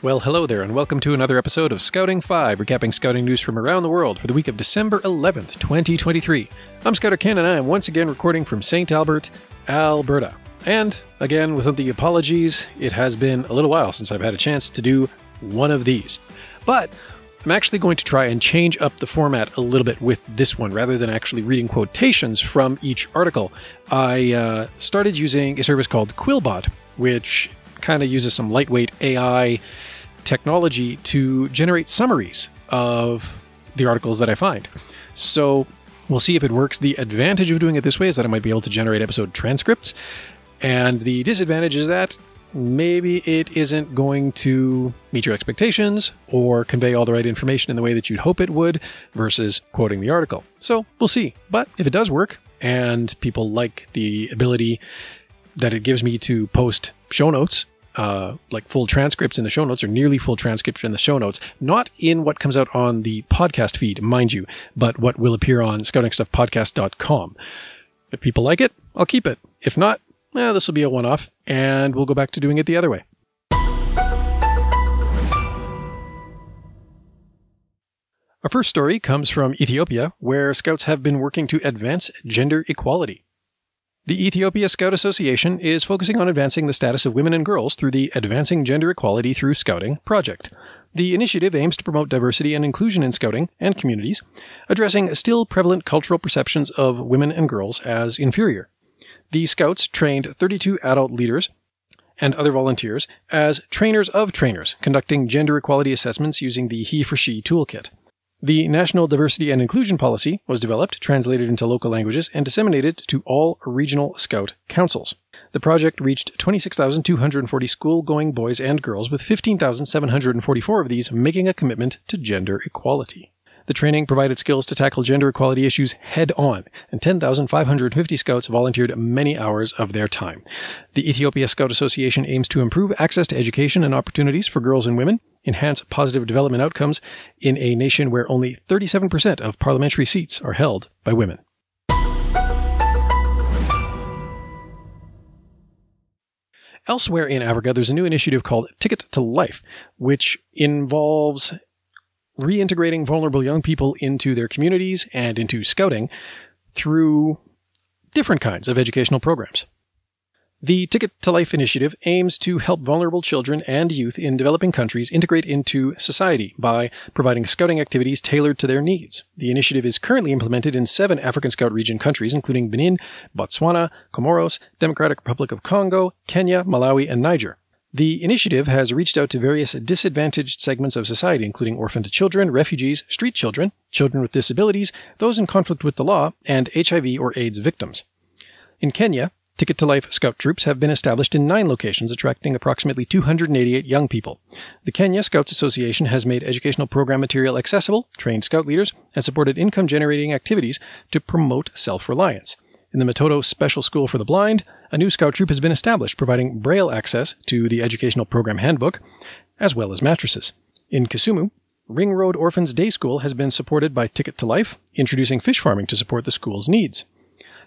Well, hello there, and welcome to another episode of Scouting 5, recapping scouting news from around the world for the week of December 11th, 2023. I'm Scouter Ken, and I am once again recording from St. Albert, Alberta. And, again, without the apologies, it has been a little while since I've had a chance to do one of these. But I'm actually going to try and change up the format a little bit with this one. Rather than actually reading quotations from each article, I started using a service called Quillbot, which kind of uses some lightweight AI technology to generate summaries of the articles that I find. So we'll see if it works. The advantage of doing it this way is that I might be able to generate episode transcripts, and the disadvantage is that maybe it isn't going to meet your expectations or convey all the right information in the way that you'd hope it would versus quoting the article. So we'll see. But if it does work and people like the ability that it gives me to post show notes, like full transcripts in the show notes or nearly full transcripts in the show notes, not in what comes out on the podcast feed, mind you, but what will appear on scoutingstuffpodcast.com. If people like it, I'll keep it. If not, this will be a one-off, and we'll go back to doing it the other way. Our first story comes from Ethiopia, where scouts have been working to advance gender equality. The Ethiopia Scout Association is focusing on advancing the status of women and girls through the Advancing Gender Equality Through Scouting project. The initiative aims to promote diversity and inclusion in scouting and communities, addressing still prevalent cultural perceptions of women and girls as inferior. The Scouts trained 32 adult leaders and other volunteers as trainers of trainers, conducting gender equality assessments using the He4She toolkit. The National Diversity and Inclusion Policy was developed, translated into local languages, and disseminated to all regional Scout councils. The project reached 26,240 school-going boys and girls, with 15,744 of these making a commitment to gender equality. The training provided skills to tackle gender equality issues head-on, and 10,550 Scouts volunteered many hours of their time. The Ethiopia Scout Association aims to improve access to education and opportunities for girls and women, enhance positive development outcomes in a nation where only 37% of parliamentary seats are held by women. Elsewhere in Africa, there's a new initiative called Ticket to Life, which involves reintegrating vulnerable young people into their communities and into scouting through different kinds of educational programs. The Ticket to Life initiative aims to help vulnerable children and youth in developing countries integrate into society by providing scouting activities tailored to their needs. The initiative is currently implemented in 7 African Scout region countries, including Benin, Botswana, Comoros, Democratic Republic of Congo, Kenya, Malawi, and Niger. The initiative has reached out to various disadvantaged segments of society, including orphaned children, refugees, street children, children with disabilities, those in conflict with the law, and HIV or AIDS victims. In Kenya, Ticket to Life Scout troops have been established in 9 locations, attracting approximately 288 young people. The Kenya Scouts Association has made educational program material accessible, trained Scout leaders, and supported income-generating activities to promote self-reliance. In the Matoto Special School for the Blind, a new Scout troop has been established, providing Braille access to the educational program handbook, as well as mattresses. In Kisumu, Ring Road Orphans Day School has been supported by Ticket to Life, introducing fish farming to support the school's needs.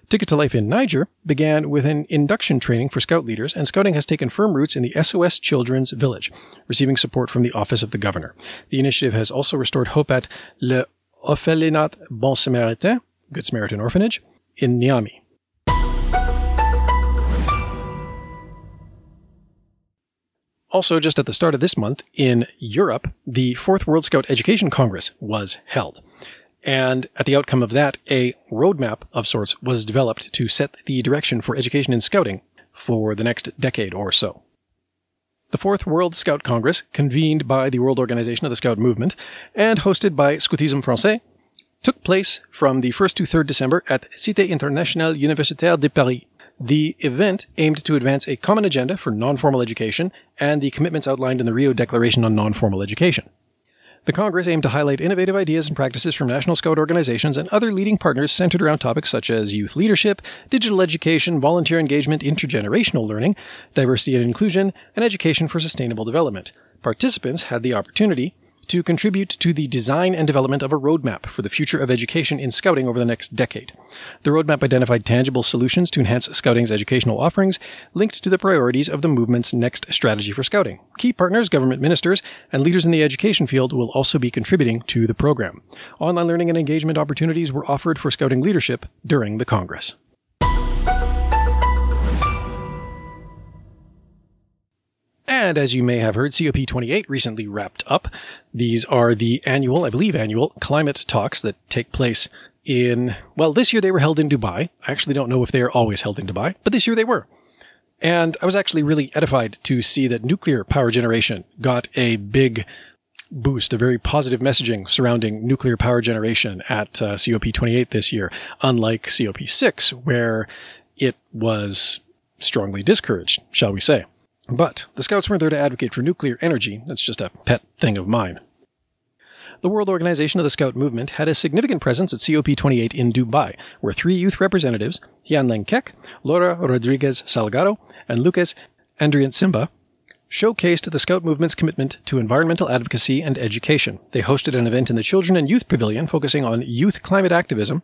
Ticket to Life in Niger began with an induction training for Scout leaders, and Scouting has taken firm roots in the SOS Children's Village, receiving support from the Office of the Governor. The initiative has also restored hope at Le Orphelinat Bon Samaritain, Good Samaritan Orphanage, in Niamey. Also, just at the start of this month, in Europe, the 4th World Scout Education Congress was held. And at the outcome of that, a roadmap of sorts was developed to set the direction for education in scouting for the next decade or so. The 4th World Scout Congress, convened by the World Organization of the Scout Movement and hosted by Scoutisme Français, took place from the 1st to 3rd December at Cité Internationale Universitaire de Paris. The event aimed to advance a common agenda for non-formal education and the commitments outlined in the Rio Declaration on Non-Formal Education. The Congress aimed to highlight innovative ideas and practices from National Scout organizations and other leading partners centered around topics such as youth leadership, digital education, volunteer engagement, intergenerational learning, diversity and inclusion, and education for sustainable development. Participants had the opportunity to contribute to the design and development of a roadmap for the future of education in Scouting over the next decade. The roadmap identified tangible solutions to enhance Scouting's educational offerings, linked to the priorities of the movement's next strategy for Scouting. Key partners, government ministers, and leaders in the education field will also be contributing to the program. Online learning and engagement opportunities were offered for Scouting leadership during the Congress. And as you may have heard, COP28 recently wrapped up. These are the annual climate talks that take place this year they were held in Dubai. I actually don't know if they are always held in Dubai, but this year they were. And I was actually really edified to see that nuclear power generation got a big boost, a very positive messaging surrounding nuclear power generation at COP28 this year, unlike COP6, where it was strongly discouraged, shall we say. But the Scouts weren't there to advocate for nuclear energy. That's just a pet thing of mine. The World Organization of the Scout Movement had a significant presence at COP28 in Dubai, where 3 youth representatives, Hianleng Kek, Laura Rodriguez Salgado, and Lucas Andrientsimba, showcased the Scout movement's commitment to environmental advocacy and education. They hosted an event in the Children and Youth Pavilion focusing on youth climate activism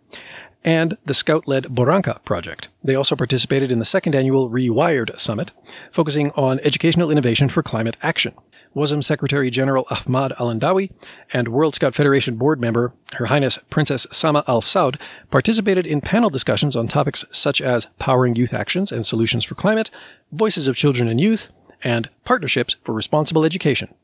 and the Scout-led Boranka project. They also participated in the second annual Rewired Summit, focusing on educational innovation for climate action. WASM Secretary General Ahmad Al-Andawi and World Scout Federation board member Her Highness Princess Sama Al Saud participated in panel discussions on topics such as powering youth actions and solutions for climate, voices of children and youth, and partnerships for responsible education.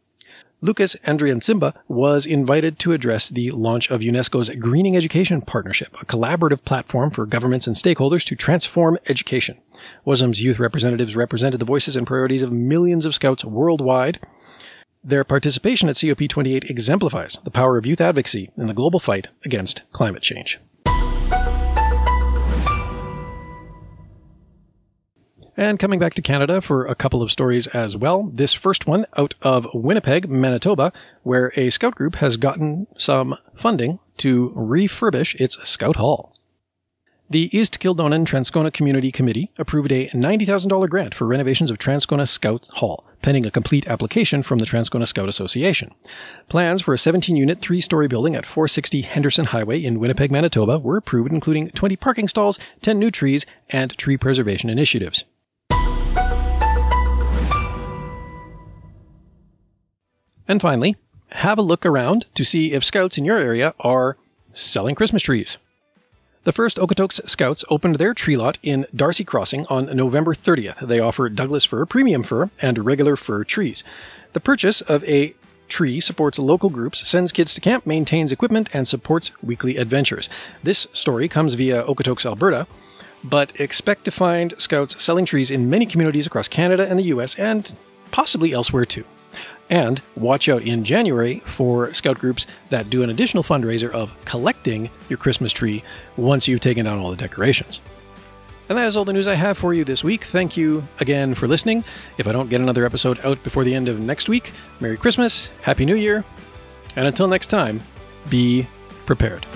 Lucas Andrientsimba was invited to address the launch of UNESCO's Greening Education Partnership, a collaborative platform for governments and stakeholders to transform education. WASM's youth representatives represented the voices and priorities of millions of Scouts worldwide. Their participation at COP28 exemplifies the power of youth advocacy in the global fight against climate change. And coming back to Canada for a couple of stories as well. This first one out of Winnipeg, Manitoba, where a Scout group has gotten some funding to refurbish its Scout Hall. The East Kildonan Transcona Community Committee approved a $90,000 grant for renovations of Transcona Scout Hall, pending a complete application from the Transcona Scout Association. Plans for a 17-unit, 3-story building at 460 Henderson Highway in Winnipeg, Manitoba were approved, including 20 parking stalls, 10 new trees, and tree preservation initiatives. And finally, have a look around to see if Scouts in your area are selling Christmas trees. The first Okotoks Scouts opened their tree lot in Darcy Crossing on November 30th. They offer Douglas fir, premium fir, and regular fir trees. The purchase of a tree supports local groups, sends kids to camp, maintains equipment, and supports weekly adventures. This story comes via Okotoks, Alberta, but expect to find Scouts selling trees in many communities across Canada and the US, and possibly elsewhere too. And watch out in January for Scout groups that do an additional fundraiser of collecting your Christmas tree once you've taken down all the decorations. And that is all the news I have for you this week. Thank you again for listening. If I don't get another episode out before the end of next week, Merry Christmas, Happy New Year, and until next time, be prepared.